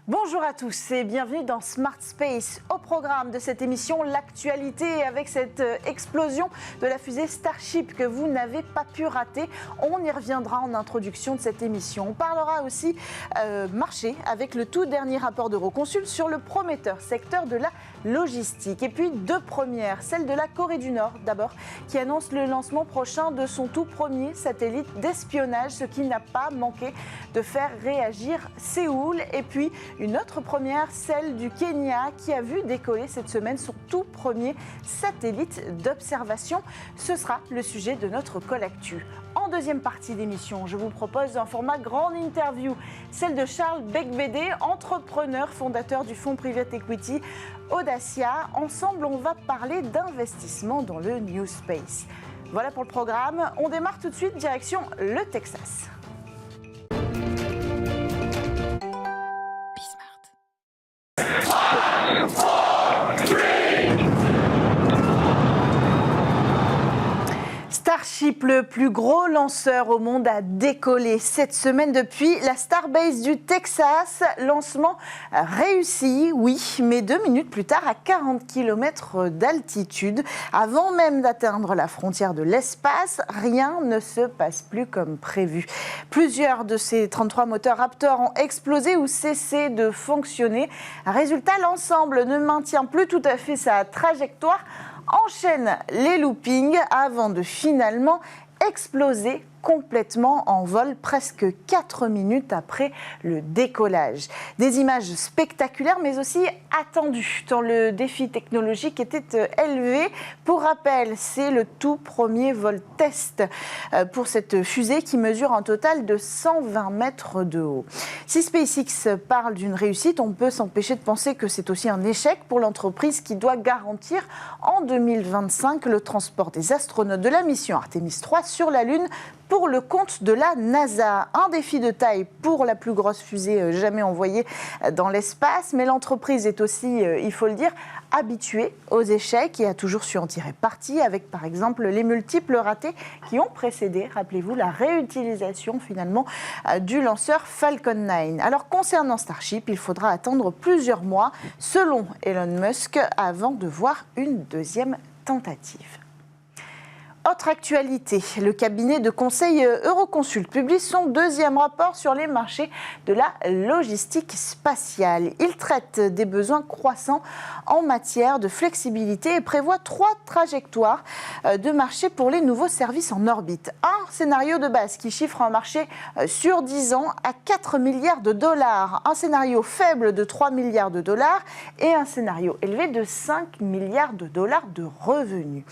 Bonjour à tous et bienvenue dans Smart Space. Au programme de cette émission, l'actualité avec cette explosion de la fusée Starship que vous n'avez pas pu rater. On y reviendra en introduction de cette émission. On parlera aussi marché avec le tout dernier rapport d'Euroconsult sur le prometteur secteur de la logistique. Et puis deux premières, celle de la Corée du Nord d'abord, qui annonce le lancement prochain de son tout premier satellite d'espionnage, ce qui n'a pas manqué de faire réagir Séoul. Et puis une autre première, celle du Kenya, qui a vu décoller cette semaine son tout premier satellite d'observation. Ce sera le sujet de notre Colactu. En deuxième partie d'émission, je vous propose un format grande interview, celle de Charles Becbédé, entrepreneur, fondateur du fonds Private Equity Audacia. Ensemble, on va parler d'investissement dans le New Space. Voilà pour le programme. On démarre tout de suite, direction le Texas. Starship, le plus gros lanceur au monde, a décollé cette semaine depuis la Starbase du Texas. Lancement réussi, oui, mais 2 minutes plus tard, à 40 km d'altitude. Avant même d'atteindre la frontière de l'espace, rien ne se passe plus comme prévu. Plusieurs de ces 33 moteurs Raptor ont explosé ou cessé de fonctionner. Résultat, l'ensemble ne maintient plus tout à fait sa trajectoire, enchaîne les loopings avant de finalement exploser complètement en vol presque 4 minutes après le décollage. Des images spectaculaires mais aussi attendues tant le défi technologique était élevé. Pour rappel, c'est le tout premier vol test pour cette fusée qui mesure un total de 120 mètres de haut. Si SpaceX parle d'une réussite, on peut s'empêcher de penser que c'est aussi un échec pour l'entreprise qui doit garantir en 2025 le transport des astronautes de la mission Artemis 3 sur la Lune pour le compte de la NASA. Un défi de taille pour la plus grosse fusée jamais envoyée dans l'espace, mais l'entreprise est aussi, il faut le dire, habituée aux échecs et a toujours su en tirer parti avec par exemple les multiples ratés qui ont précédé, rappelez-vous, la réutilisation finalement du lanceur Falcon 9. Alors concernant Starship, il faudra attendre plusieurs mois, selon Elon Musk, avant de voir une deuxième tentative. Autre actualité, le cabinet de conseil Euroconsult publie son deuxième rapport sur les marchés de la logistique spatiale. Il traite des besoins croissants en matière de flexibilité et prévoit 3 trajectoires de marché pour les nouveaux services en orbite. Un scénario de base qui chiffre un marché sur 10 ans à 4 milliards de dollars, un scénario faible de 3 milliards de dollars et un scénario élevé de 5 milliards de dollars de revenus.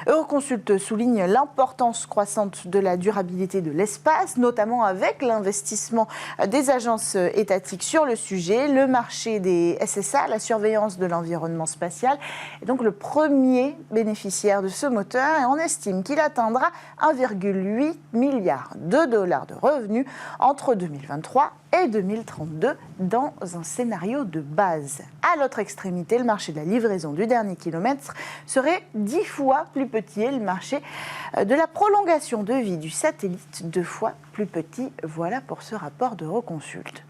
Euroconsult souligne l'importance croissante de la durabilité de l'espace, notamment avec l'investissement des agences étatiques sur le sujet, le marché des SSA, la surveillance de l'environnement spatial, est donc le premier bénéficiaire de ce moteur et on estime qu'il atteindra 1,8 milliard de dollars de revenus entre 2023 et 2032 dans un scénario de base. À l'autre extrémité, le marché de la livraison du dernier kilomètre serait 10 fois plus petit et le marché de la prolongation de vie du satellite 2 fois plus petit. Voilà pour ce rapport d'Euroconsult.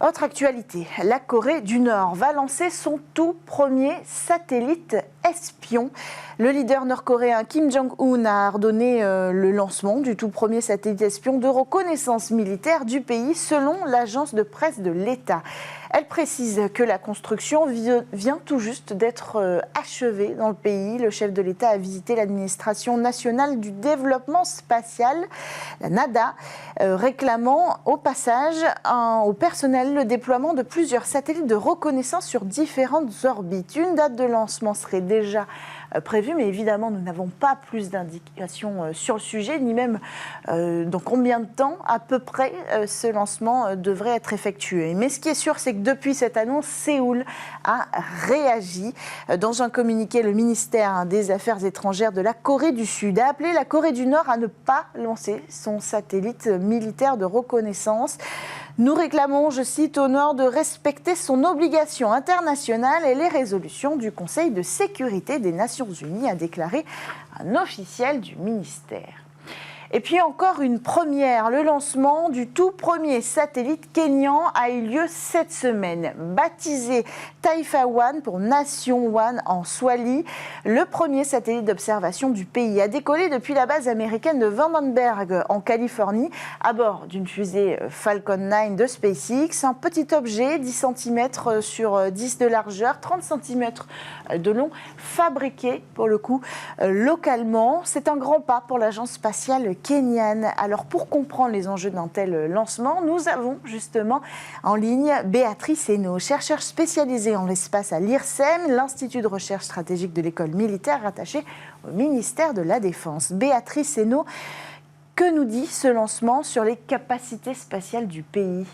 Autre actualité, la Corée du Nord va lancer son tout premier satellite espion. Le leader nord-coréen Kim Jong-un a ordonné le lancement du tout premier satellite espion de reconnaissance militaire du pays selon l'agence de presse de l'État. Elle précise que la construction vient tout juste d'être achevée dans le pays. Le chef de l'État a visité l'administration nationale du développement spatial, la NADA, réclamant au passage au personnel le déploiement de plusieurs satellites de reconnaissance sur différentes orbites. Une date de lancement serait déjà prévue, mais évidemment, nous n'avons pas plus d'indications sur le sujet, ni même dans combien de temps à peu près ce lancement devrait être effectué. Mais ce qui est sûr, c'est que depuis cette annonce, Séoul a réagi. Dans un communiqué, le ministère des Affaires étrangères de la Corée du Sud a appelé la Corée du Nord à ne pas lancer son satellite militaire de reconnaissance. Nous réclamons, je cite, au Nord de respecter son obligation internationale et les résolutions du Conseil de sécurité des Nations Unies, a déclaré un officiel du ministère. Et puis encore une première, le lancement du tout premier satellite kényan a eu lieu cette semaine. Baptisé Taifa One pour Nation One en Swahili, le premier satellite d'observation du pays a décollé depuis la base américaine de Vandenberg en Californie à bord d'une fusée Falcon 9 de SpaceX. Un petit objet 10 cm sur 10 de largeur, 30 cm de long, fabriqué pour le coup localement. C'est un grand pas pour l'agence spatiale kenyane. Alors pour comprendre les enjeux d'un tel lancement, nous avons justement en ligne Béatrice Hainaut, chercheure spécialisée en l'espace à l'IRSEM, l'Institut de recherche stratégique de l'école militaire rattaché au ministère de la Défense. Béatrice Hainaut, que nous dit ce lancement sur les capacités spatiales du pays ?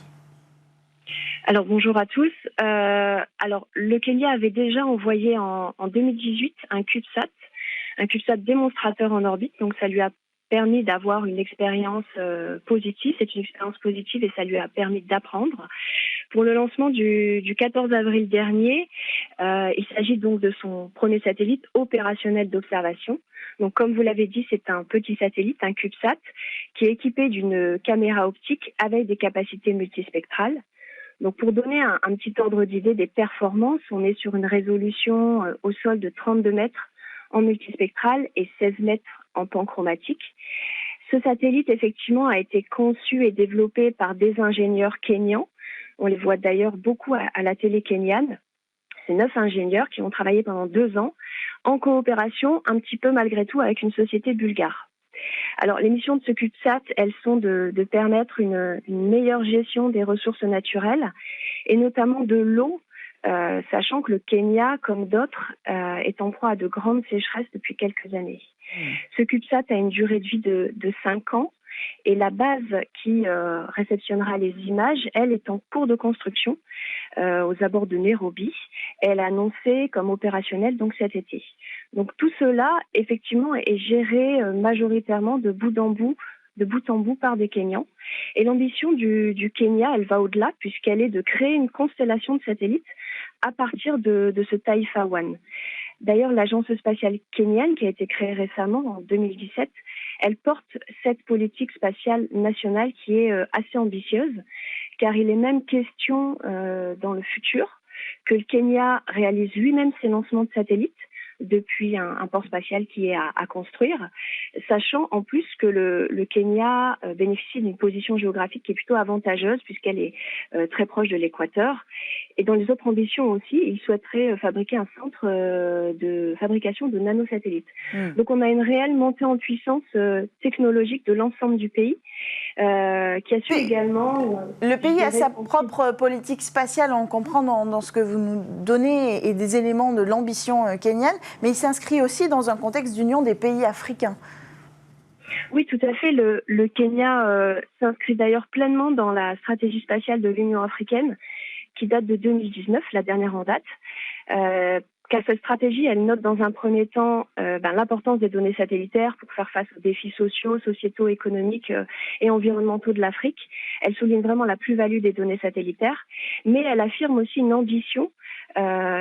Alors bonjour à tous. Alors le Kenya avait déjà envoyé en 2018 un CubeSat démonstrateur en orbite, donc ça lui a permis d'avoir une expérience positive. C'est une expérience positive et ça lui a permis d'apprendre. Pour le lancement du 14 avril dernier, il s'agit donc de son premier satellite opérationnel d'observation. Donc comme vous l'avez dit, c'est un petit satellite, un CubeSat, qui est équipé d'une caméra optique avec des capacités multispectrales. Donc pour donner un petit ordre d'idée des performances, on est sur une résolution au sol de 32 mètres en multispectral et 16 mètres en panchromatique. Ce satellite, effectivement, a été conçu et développé par des ingénieurs kenyans. On les voit d'ailleurs beaucoup à la télé kenyane. C'est 9 ingénieurs qui ont travaillé pendant 2 ans en coopération, un petit peu malgré tout, avec une société bulgare. Alors, les missions de ce CubeSat, elles sont de permettre une meilleure gestion des ressources naturelles et notamment de l'eau, sachant que le Kenya, comme d'autres, est en proie à de grandes sécheresses depuis quelques années. Ce CubeSat a une durée de vie de 5 ans et la base qui réceptionnera les images, elle, est en cours de construction aux abords de Nairobi. Elle est annoncée comme opérationnelle donc cet été. Donc tout cela, effectivement, est géré majoritairement de bout en bout par des Kenyans. Et l'ambition du Kenya, elle va au-delà puisqu'elle est de créer une constellation de satellites à partir de ce Taifa One. D'ailleurs, l'agence spatiale kenyane, qui a été créée récemment, en 2017, elle porte cette politique spatiale nationale qui est assez ambitieuse, car il est même question dans le futur que le Kenya réalise lui-même ses lancements de satellites depuis un port spatial qui est à construire, sachant en plus que le Kenya bénéficie d'une position géographique qui est plutôt avantageuse puisqu'elle est très proche de l'équateur. Et dans les autres ambitions aussi, il souhaiterait fabriquer un centre de fabrication de nanosatellites. Donc on a une réelle montée en puissance technologique de l'ensemble du pays, qui a su également... Le pays a sa propre politique spatiale, on comprend dans ce que vous nous donnez, et des éléments de l'ambition kenyane, mais il s'inscrit aussi dans un contexte d'union des pays africains. Oui, tout à fait. Le Kenya s'inscrit d'ailleurs pleinement dans la stratégie spatiale de l'Union africaine, qui date de 2019, la dernière en date. Car cette stratégie, elle note dans un premier temps l'importance des données satellitaires pour faire face aux défis sociaux, sociétaux, économiques et environnementaux de l'Afrique. Elle souligne vraiment la plus-value des données satellitaires, mais elle affirme aussi une ambition,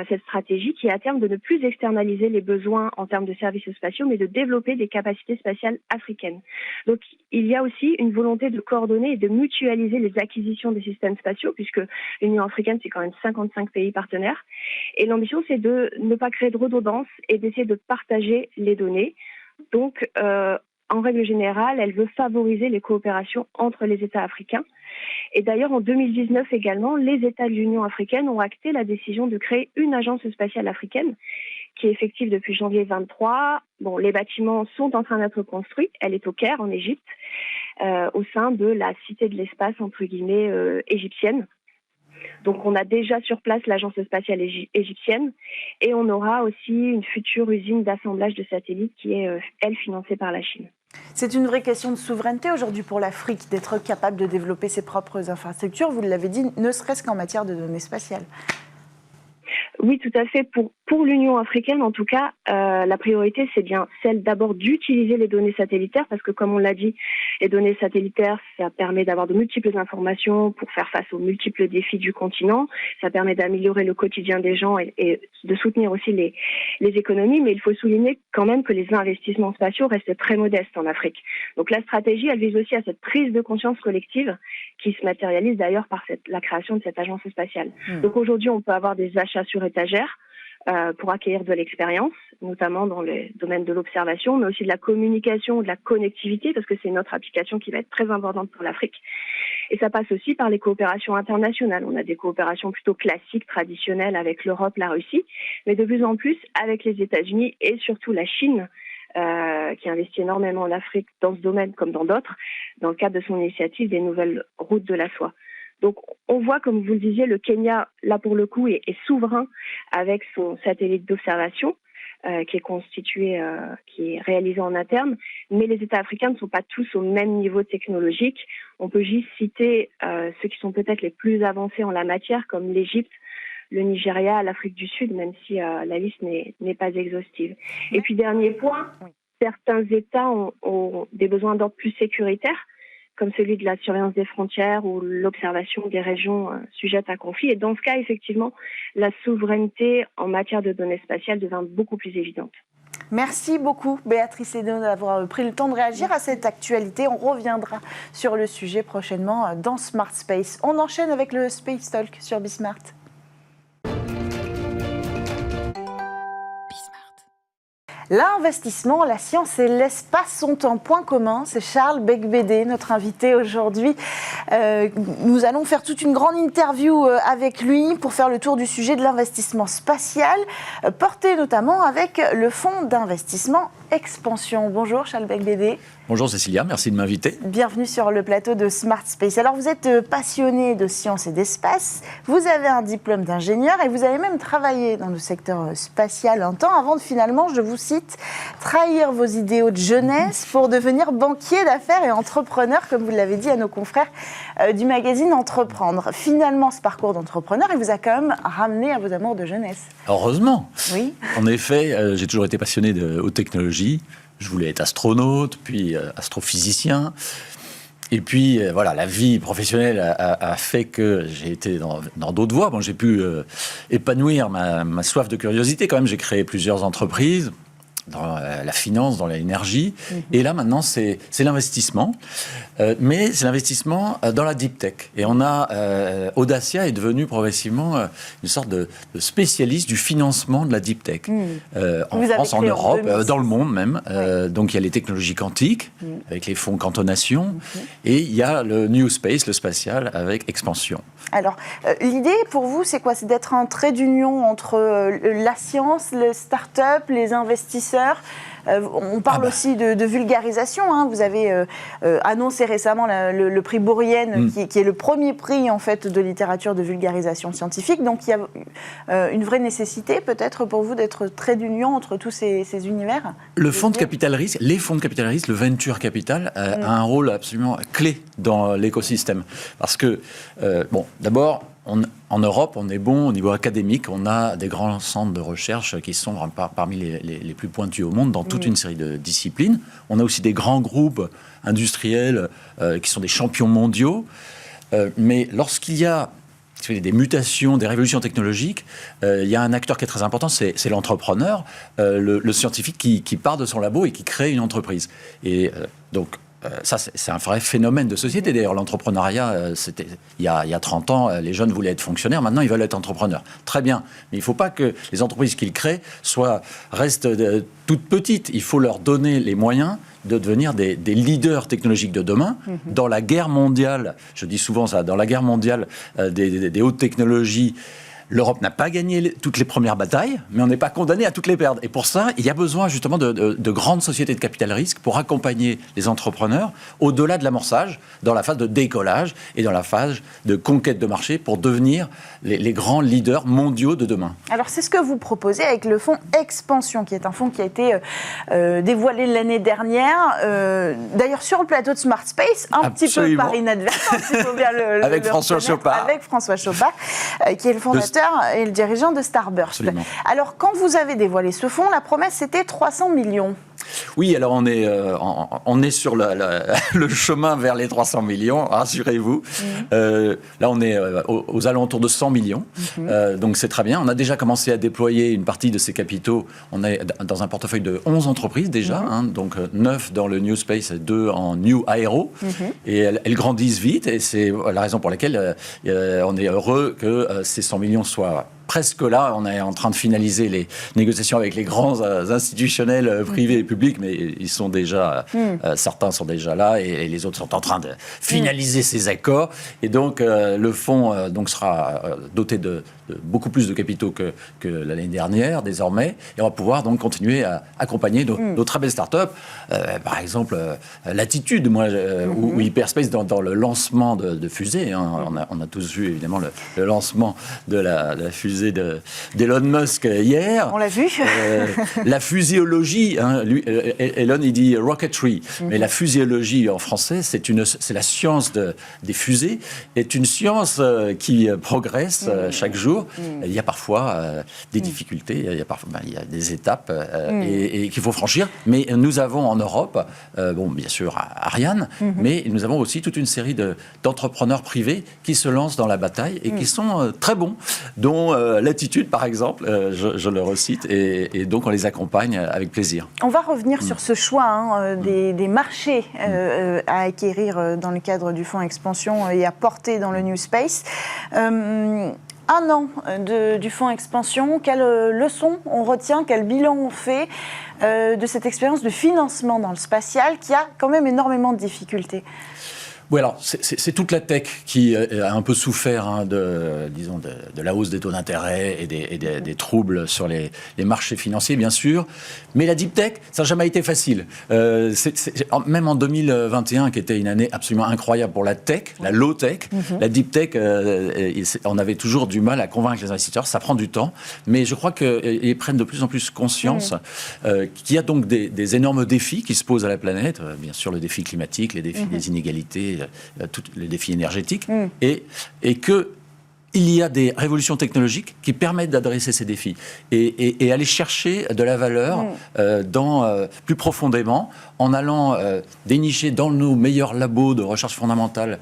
cette stratégie, qui est à terme de ne plus externaliser les besoins en termes de services spatiaux, mais de développer des capacités spatiales africaines. Donc il y a aussi une volonté de coordonner et de mutualiser les acquisitions des systèmes spatiaux, puisque l'Union africaine, c'est quand même 55 pays partenaires. Et l'ambition, c'est de ne pas créer de redondance et d'essayer de partager les données. Donc, en règle générale, elle veut favoriser les coopérations entre les États africains. Et d'ailleurs, en 2019 également, les États de l'Union africaine ont acté la décision de créer une agence spatiale africaine qui est effective depuis janvier 2023. Bon, les bâtiments sont en train d'être construits. Elle est au Caire, en Égypte, au sein de la cité de l'espace, entre guillemets, égyptienne. Donc on a déjà sur place l'agence spatiale égyptienne et on aura aussi une future usine d'assemblage de satellites qui est, elle, financée par la Chine. C'est une vraie question de souveraineté aujourd'hui pour l'Afrique d'être capable de développer ses propres infrastructures, vous l'avez dit, ne serait-ce qu'en matière de données spatiales. Oui, tout à fait. Pour l'Union africaine, en tout cas, la priorité, c'est bien celle d'abord d'utiliser les données satellitaires parce que, comme on l'a dit, Les données satellitaires, ça permet d'avoir de multiples informations pour faire face aux multiples défis du continent. Ça permet d'améliorer le quotidien des gens et de soutenir aussi les économies. Mais il faut souligner quand même que les investissements spatiaux restent très modestes en Afrique. Donc la stratégie, elle vise aussi à cette prise de conscience collective qui se matérialise d'ailleurs par la création de cette agence spatiale. Donc aujourd'hui, on peut avoir des achats sur étagère pour acquérir de l'expérience, notamment dans le domaine de l'observation, mais aussi de la communication, de la connectivité, parce que c'est notre application qui va être très importante pour l'Afrique. Et ça passe aussi par les coopérations internationales. On a des coopérations plutôt classiques, traditionnelles avec l'Europe, la Russie, mais de plus en plus avec les États-Unis et surtout la Chine, qui investit énormément en Afrique dans ce domaine comme dans d'autres, dans le cadre de son initiative des nouvelles routes de la soie. Donc, on voit, comme vous le disiez, le Kenya, là pour le coup, est souverain avec son satellite d'observation qui est constitué, qui est réalisé en interne. Mais les États africains ne sont pas tous au même niveau technologique. On peut juste citer ceux qui sont peut-être les plus avancés en la matière, comme l'Égypte, le Nigeria, l'Afrique du Sud, même si la liste n'est pas exhaustive. Et puis, dernier point, certains États ont des besoins d'ordre plus sécuritaire, comme celui de la surveillance des frontières ou l'observation des régions sujettes à conflit. Et dans ce cas, effectivement, la souveraineté en matière de données spatiales devient beaucoup plus évidente. Merci beaucoup, Béatrice Hénault, d'avoir pris le temps de réagir à cette actualité. On reviendra sur le sujet prochainement dans Smart Space. On enchaîne avec le Space Talk sur Bismart. L'investissement, la science et l'espace sont en point commun. C'est Charles Beigbeder, notre invité aujourd'hui. Nous allons faire toute une grande interview avec lui pour faire le tour du sujet de l'investissement spatial, porté notamment avec le fonds d'investissement Expansion. Bonjour Charles Beigbeder. Bonjour Cécilia, merci de m'inviter. Bienvenue sur le plateau de Smart Space. Alors vous êtes passionné de science et d'espace, vous avez un diplôme d'ingénieur et vous avez même travaillé dans le secteur spatial un temps avant de finalement, je vous cite, trahir vos idéaux de jeunesse pour devenir banquier d'affaires et entrepreneur, comme vous l'avez dit à nos confrères du magazine Entreprendre. Finalement, ce parcours d'entrepreneur, il vous a quand même ramené à vos amours de jeunesse. Heureusement. Oui. En effet, j'ai toujours été passionné de haute technologie. Je voulais être astronaute, puis astrophysicien. Et puis, voilà, la vie professionnelle a fait que j'ai été dans d'autres voies. Bon, j'ai pu épanouir ma soif de curiosité. Quand même, j'ai créé plusieurs entreprises dans la finance, dans l'énergie. Et là, maintenant, c'est l'investissement. Mais c'est l'investissement dans la deep tech. Et on a... Audacia est devenu progressivement une sorte de spécialiste du financement de la deep tech. En France, en Europe, dans le monde même. Donc, il y a les technologies quantiques, avec les fonds cantonation. Et il y a le New Space, le spatial, avec Expansion. Alors, l'idée pour vous, c'est quoi? C'est d'être un trait d'union entre la science, les start-up, les investisseurs. On parle aussi de vulgarisation. Hein. Vous avez annoncé récemment le prix Bourienne, qui est le premier prix en fait, de littérature de vulgarisation scientifique. Donc, il y a une vraie nécessité peut-être pour vous d'être trait d'union entre tous ces univers. Le fonds de capital risque, les fonds de capital risque, le venture capital, a un rôle absolument clé dans l'écosystème. Parce que, bon, d'abord, en Europe, on est bon au niveau académique. On a des grands centres de recherche qui sont parmi les plus pointus au monde dans toute une série de disciplines. On a aussi des grands groupes industriels qui sont des champions mondiaux. Mais lorsqu'il y a des mutations, des révolutions technologiques, il y a un acteur qui est très important, c'est l'entrepreneur, le scientifique qui part de son labo et qui crée une entreprise. Et donc, ça, c'est un vrai phénomène de société. D'ailleurs, l'entrepreneuriat, c'était il y a 30 ans, les jeunes voulaient être fonctionnaires. Maintenant, ils veulent être entrepreneurs. Très bien. Mais il ne faut pas que les entreprises qu'ils créent restent toutes petites. Il faut leur donner les moyens de devenir des leaders technologiques de demain. Dans la guerre mondiale, je dis souvent ça, dans la guerre mondiale des hautes technologies, l'Europe n'a pas gagné toutes les premières batailles, mais on n'est pas condamné à toutes les perdre. Et pour ça, il y a besoin justement de grandes sociétés de capital risque pour accompagner les entrepreneurs au-delà de l'amorçage, dans la phase de décollage et dans la phase de conquête de marché pour devenir les grands leaders mondiaux de demain. Alors, c'est ce que vous proposez avec le fonds Expansion, qui est un fonds qui a été dévoilé l'année dernière. D'ailleurs, sur le plateau de Smart Space, petit peu par inadvertance, il faut bien le avec François Chopard. Avec François Chopard, qui est le fondateur et le dirigeant de Starburst. Absolument. Alors, quand vous avez dévoilé ce fonds, la promesse, c'était 300 millions. Oui, alors on est sur le chemin vers les 300 millions, rassurez-vous. Là, on est aux alentours de 100 millions, donc c'est très bien. On a déjà commencé à déployer une partie de ces capitaux. On est dans un portefeuille de 11 entreprises déjà, donc 9 dans le New Space et 2 en New Aero. Et elles grandissent vite, et c'est la raison pour laquelle on est heureux que ces 100 millions soient presque là. On est en train de finaliser les négociations avec les grands institutionnels privés et publics, mais ils sont déjà, certains sont déjà là, et les autres sont en train de finaliser ces accords. Et donc, le fonds donc sera doté de beaucoup plus de capitaux que l'année dernière, désormais, et on va pouvoir donc continuer à accompagner nos très belles startups. Par exemple, Latitude, ou Hyperspace dans le lancement de fusées. On a tous vu, évidemment, le lancement de la fusée d'Elon Musk hier. On l'a vu. La fuséologie, Elon il dit rocketry, mais la fuséologie en français, c'est la science des fusées, est une science qui progresse chaque jour. Il y a parfois des difficultés, il y a des étapes et qu'il faut franchir, mais nous avons en Europe, bien sûr Ariane, mais nous avons aussi toute une série d'entrepreneurs privés qui se lancent dans la bataille et qui sont très bons, dont Latitude, par exemple, je le recite, et donc on les accompagne avec plaisir. On va revenir sur ce choix des marchés à acquérir dans le cadre du fonds Expansion et à porter dans le New Space. Un an du fonds Expansion, quelle leçon on retient, quel bilan on fait de cette expérience de financement dans le spatial qui a quand même énormément de difficultés? Oui, alors c'est toute la tech qui a un peu souffert de la hausse des taux d'intérêt et des troubles sur les marchés financiers, bien sûr. Mais la deep tech, ça n'a jamais été facile. Même en 2021, qui était une année absolument incroyable pour la tech, la low tech, la deep tech, on avait toujours du mal à convaincre les investisseurs. Ça prend du temps, mais je crois qu'ils prennent de plus en plus conscience qu'il y a donc des énormes défis qui se posent à la planète. Bien sûr, le défi climatique, les défis des inégalités, tous les défis énergétiques, et qu'il y a des révolutions technologiques qui permettent d'adresser ces défis et aller chercher de la valeur plus profondément, en allant dénicher dans nos meilleurs labos de recherche fondamentale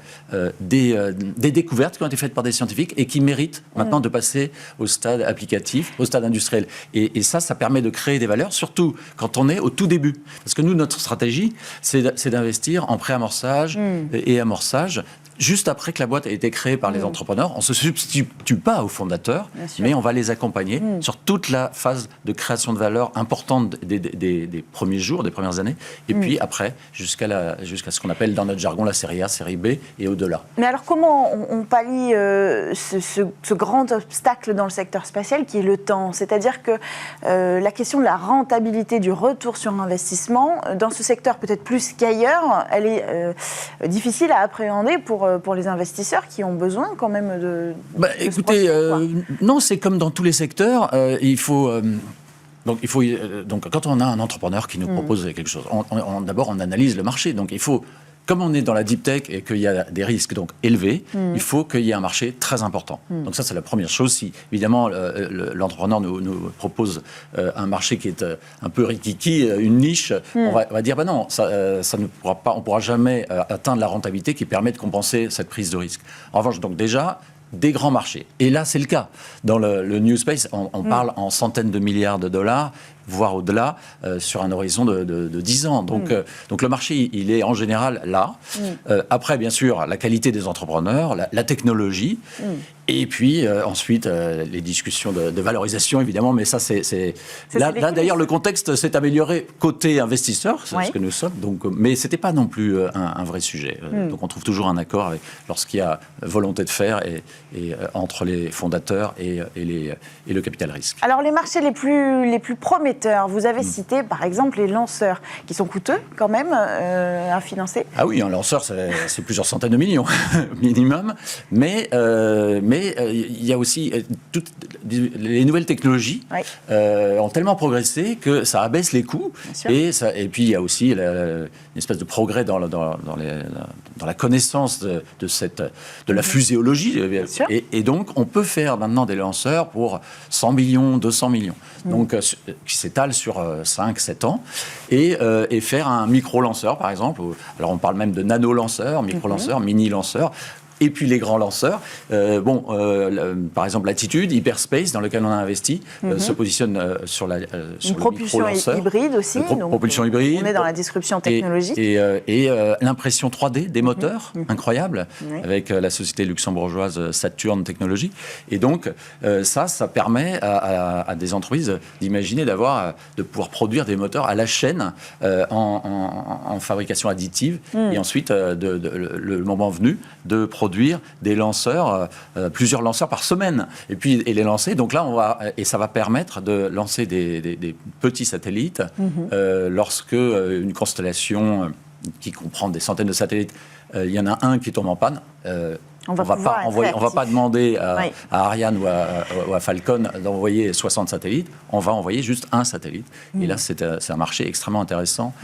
des découvertes qui ont été faites par des scientifiques et qui méritent maintenant de passer au stade applicatif, au stade industriel. Et ça permet de créer des valeurs, surtout quand on est au tout début. Parce que nous, notre stratégie, c'est d'investir en préamorçage et amorçage, juste après que la boîte a été créée par les entrepreneurs. On ne se substitue pas aux fondateurs, mais on va les accompagner sur toute la phase de création de valeur importante des premiers jours, des premières années, et puis après, jusqu'à ce qu'on appelle dans notre jargon la série A, série B et au-delà. Mais alors comment on pallie ce grand obstacle dans le secteur spatial qui est le temps? C'est-à-dire que la question de la rentabilité, du retour sur investissement, dans ce secteur peut-être plus qu'ailleurs, elle est difficile à appréhender pour les investisseurs qui ont besoin quand même de écoutez, non, c'est comme dans tous les secteurs, Donc, quand on a un entrepreneur qui nous propose quelque chose, d'abord on analyse le marché. Donc, comme on est dans la deep tech et qu'il y a des risques donc élevés, il faut qu'il y ait un marché très important. Donc ça, c'est la première chose. Si évidemment l'entrepreneur nous propose un marché qui est un peu rikiki, une niche, on va dire non, ça ne pourra pas, on pourra jamais atteindre la rentabilité qui permet de compenser cette prise de risque. En revanche, donc déjà, des grands marchés. Et là, c'est le cas. Dans le New Space, on parle en centaines de milliards de dollars, voire au-delà, sur un horizon de 10 ans. Donc le marché, il est en général là. Après, bien sûr, la qualité des entrepreneurs, la technologie, et puis ensuite, les discussions de valorisation, évidemment, mais ça, c'est là, d'ailleurs, le contexte s'est amélioré côté investisseur, c'est ce que nous sommes, mais ce n'était pas non plus un vrai sujet. Donc on trouve toujours un accord lorsqu'il y a volonté de faire et entre les fondateurs et le capital risque. Alors, les marchés les plus prometteurs, vous avez cité par exemple les lanceurs, qui sont coûteux quand même à financer. Ah oui, un lanceur, c'est plusieurs centaines de millions minimum, mais il y a aussi toutes les nouvelles technologies ont tellement progressé que ça abaisse les coûts, et puis il y a aussi une espèce de progrès dans la connaissance de la fuséologie, et donc on peut faire maintenant des lanceurs pour 100 millions, 200 millions, donc qui s'étale sur 5-7 ans, et faire un micro-lanceur, par exemple. Alors, on parle même de nano-lanceurs, micro-lanceurs, mini-lanceurs. Et puis les grands lanceurs, par exemple Latitude, Hyperspace, dans lequel on a investi, se positionne sur le micro-lanceur. Hybride aussi. Propulsion hybride. On est dans la disruption technologique. Et l'impression 3D des moteurs, incroyable, avec la société luxembourgeoise Saturn Technologies. Et donc, ça permet à des entreprises d'imaginer de pouvoir produire des moteurs à la chaîne en fabrication additive. Et ensuite, le moment venu, de produire des lanceurs, plusieurs lanceurs par semaine, et les lancer. Donc là, ça va permettre de lancer des petits satellites lorsque une constellation qui comprend des centaines de satellites, il y en a un qui tombe en panne. On ne va pas demander à Ariane ou à Falcon d'envoyer 60 satellites, on va envoyer juste un satellite. Et là, c'est un marché extrêmement intéressant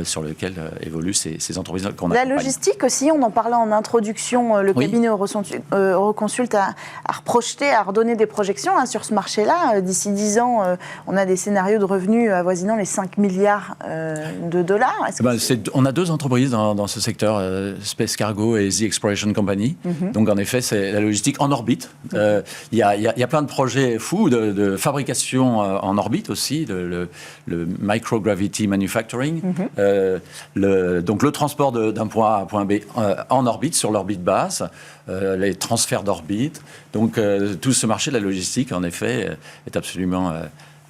sur lequel évoluent ces entreprises qu'on accompagne. La logistique aussi, on en parlait en introduction, le cabinet Euroconsult a reprojeté, a redonné des projections sur ce marché-là. D'ici 10 ans, on a des scénarios de revenus avoisinant les 5 milliards de dollars. On a 2 entreprises dans ce secteur, Space Cargo et The Exploration Company. Donc, en effet, c'est la logistique en orbite. Il y a plein de projets fous de fabrication en orbite aussi, le microgravity manufacturing. Donc, le transport d'un point A à un point B en orbite, sur l'orbite basse, les transferts d'orbite. Donc, tout ce marché de la logistique, en effet, est absolument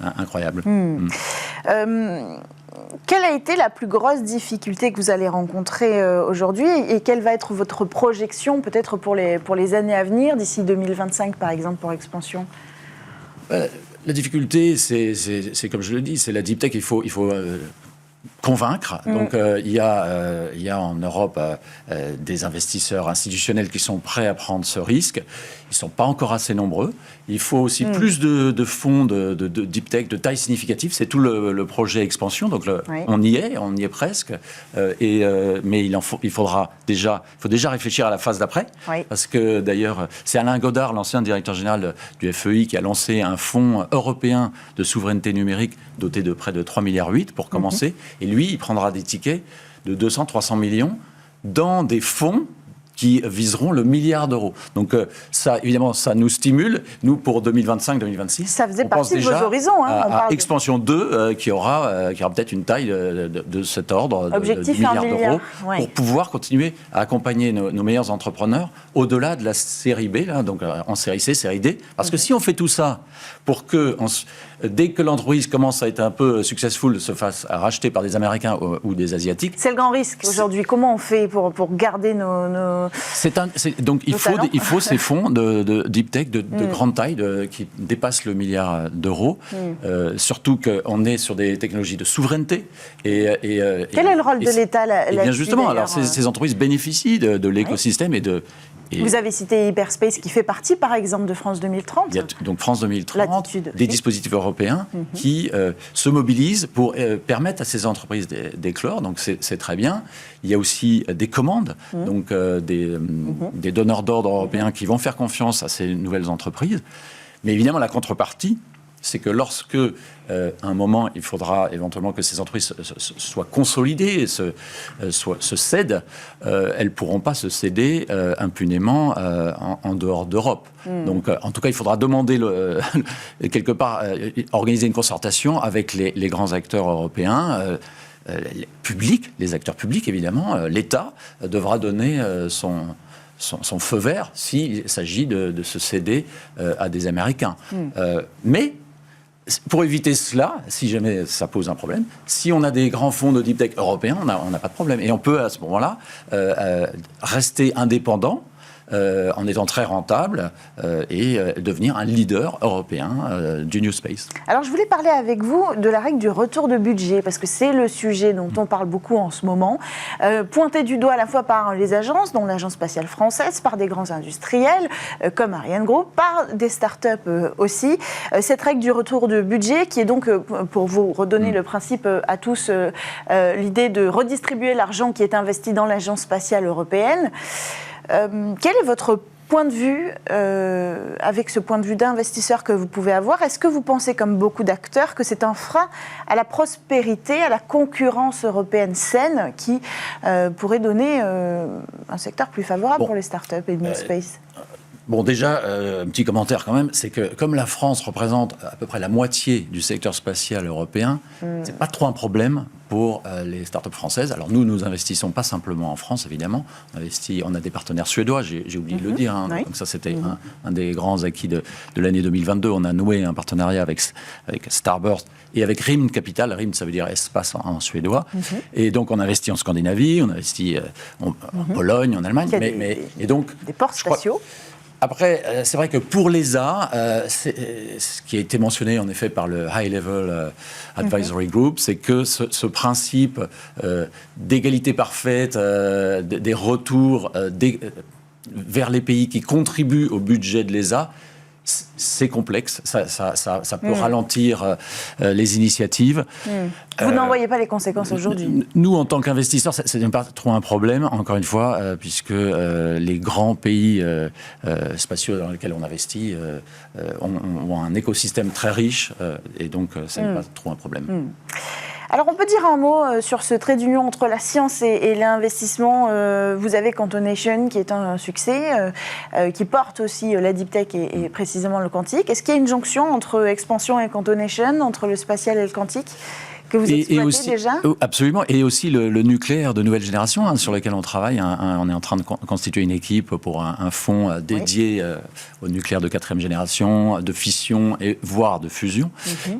incroyable. Quelle a été la plus grosse difficulté que vous allez rencontrer aujourd'hui et quelle va être votre projection peut-être pour les années à venir, d'ici 2025 par exemple, pour Expansion ? La difficulté, c'est comme je le dis, c'est la deep tech, il faut convaincre. Donc, il y a en Europe des investisseurs institutionnels qui sont prêts à prendre ce risque. Ils ne sont pas encore assez nombreux. Il faut aussi plus de fonds de deep tech de taille significative. C'est tout le projet Expansion. Donc, on y est presque. Mais il faut déjà réfléchir à la phase d'après. Parce que, d'ailleurs, c'est Alain Godard, l'ancien directeur général du FEI, qui a lancé un fonds européen de souveraineté numérique doté de près de 3,8 milliards pour commencer. Et lui, il prendra des tickets de 200-300 millions dans des fonds qui viseront le milliard d'euros. Donc ça, évidemment, ça nous stimule. Nous, pour 2025-2026, ça faisait partie de vos horizons. À Expansion 2, qui aura peut-être une taille de cet ordre, de milliards d'euros, pour pouvoir continuer à accompagner nos meilleurs entrepreneurs au-delà de la série B, là, donc en série C, série D. Parce que si on fait tout ça pour que, dès que l'entreprise commence à être un peu successful, se fasse racheter par des Américains ou des Asiatiques... C'est le grand risque aujourd'hui. Comment on fait pour garder nos donc il faut ces fonds de deep tech de grande taille qui dépassent le milliard d'euros. Surtout qu'on est sur des technologies de souveraineté. Quel est le rôle de l'État là-dessus? Bien justement, alors ces entreprises bénéficient de l'écosystème Vous avez cité Hyperspace qui fait partie, par exemple, de France 2030. Il y a donc France 2030, des dispositifs européens qui se mobilisent pour permettre à ces entreprises d'éclore. Donc c'est très bien. Il y a aussi des commandes, donc des donneurs d'ordre européens qui vont faire confiance à ces nouvelles entreprises. Mais évidemment, la contrepartie, c'est que lorsque, à un moment, il faudra éventuellement que ces entreprises soient consolidées, se cèdent, elles ne pourront pas se céder impunément en dehors d'Europe. Donc, en tout cas, il faudra demander, quelque part, organiser une concertation avec les grands acteurs européens, les acteurs publics, évidemment. L'État devra donner son feu vert s'il s'agit de se céder à des Américains. Mais pour éviter cela, si jamais ça pose un problème, si on a des grands fonds de deep tech européens, on n'a pas de problème. Et on peut, à ce moment-là, rester indépendant en étant très rentable et devenir un leader européen du New Space. Alors, je voulais parler avec vous de la règle du retour de budget, parce que c'est le sujet dont on parle beaucoup en ce moment, pointé du doigt à la fois par les agences, dont l'Agence spatiale française, par des grands industriels, comme Ariane Group, par des startups aussi. Cette règle du retour de budget, qui est donc, pour vous redonner le principe à tous, l'idée de redistribuer l'argent qui est investi dans l'Agence spatiale européenne. Quel est votre point de vue, avec ce point de vue d'investisseur que vous pouvez avoir, est-ce que vous pensez, comme beaucoup d'acteurs, que c'est un frein à la prospérité, à la concurrence européenne saine qui pourrait donner un secteur plus favorable pour les startups et New Space ? Bon, déjà, un petit commentaire quand même, c'est que comme la France représente à peu près la moitié du secteur spatial européen, c'est pas trop un problème pour les startups françaises. Alors nous investissons pas simplement en France, évidemment. On a des partenaires suédois, j'ai oublié de le dire. Hein. Oui. Donc ça, c'était un des grands acquis de l'année 2022. On a noué un partenariat avec Starburst et avec Rymd Capital. Rymd, ça veut dire espace en suédois. Et donc, on investit en Scandinavie, on investit en Pologne, en Allemagne. Et donc, des ports spatiaux. Après, c'est vrai que pour l'ESA, ce qui a été mentionné en effet par le High Level Advisory Group, c'est que ce principe d'égalité parfaite, des retours vers les pays qui contribuent au budget de l'ESA, c'est complexe, ça peut ralentir les initiatives. Vous n'en voyez pas les conséquences aujourd'hui ? Nous, en tant qu'investisseurs, ce n'est pas trop un problème, encore une fois, puisque les grands pays spatiaux dans lesquels on investit ont un écosystème très riche, et donc ce n'est pas trop un problème. Alors, on peut dire un mot sur ce trait d'union entre la science et l'investissement. Vous avez Cantonation, qui est un succès, qui porte aussi la deep tech et précisément le quantique. Est-ce qu'il y a une jonction entre expansion et Cantonation, entre le spatial et le quantique, que vous exploitez aussi, déjà ? Absolument, et aussi le nucléaire de nouvelle génération, sur lequel on travaille. On est en train de constituer une équipe pour un fonds dédié au nucléaire de 4e génération, de fission, voire de fusion.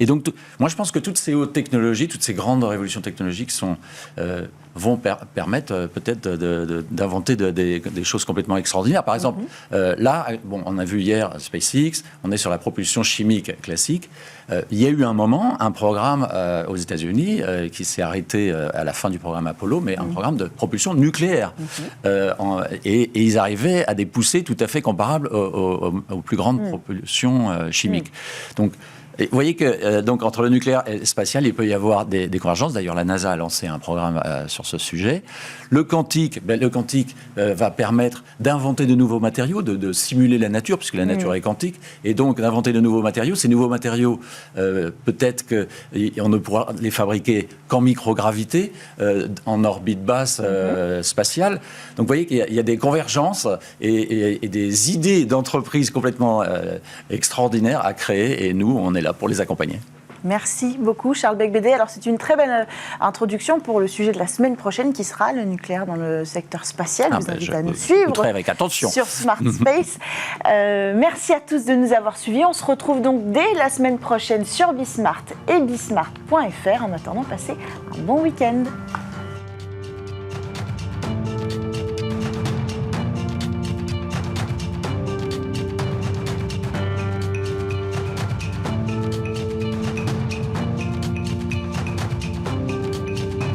Et donc, moi je pense que toutes ces hautes technologies, toutes ces grandes révolutions technologiques vont permettre peut-être d'inventer des choses complètement extraordinaires. Par exemple, là, on a vu hier SpaceX, on est sur la propulsion chimique classique. Il y a eu un programme aux États-Unis qui s'est arrêté à la fin du programme Apollo, mais un programme de propulsion nucléaire. Et ils arrivaient à des poussées tout à fait comparables aux plus grandes propulsions chimiques. Donc, et vous voyez que donc, entre le nucléaire et le spatial, il peut y avoir des convergences. D'ailleurs, la NASA a lancé un programme sur ce sujet. Le quantique, va permettre d'inventer de nouveaux matériaux, de simuler la nature, puisque la nature est quantique, et donc d'inventer de nouveaux matériaux. Ces nouveaux matériaux, peut-être qu'on ne pourra les fabriquer qu'en microgravité, en orbite basse spatiale. Donc vous voyez qu'il y a des convergences et des idées d'entreprise complètement extraordinaires à créer, et nous, on est là pour les accompagner. Merci beaucoup, Charles Beigbeder. Alors, c'est une très belle introduction pour le sujet de la semaine prochaine, qui sera le nucléaire dans le secteur spatial. Je vous invite à nous suivre avec attention sur Smart Space. Merci à tous de nous avoir suivis. On se retrouve donc dès la semaine prochaine sur Bismart et bismart.fr. En attendant, passez un bon week-end.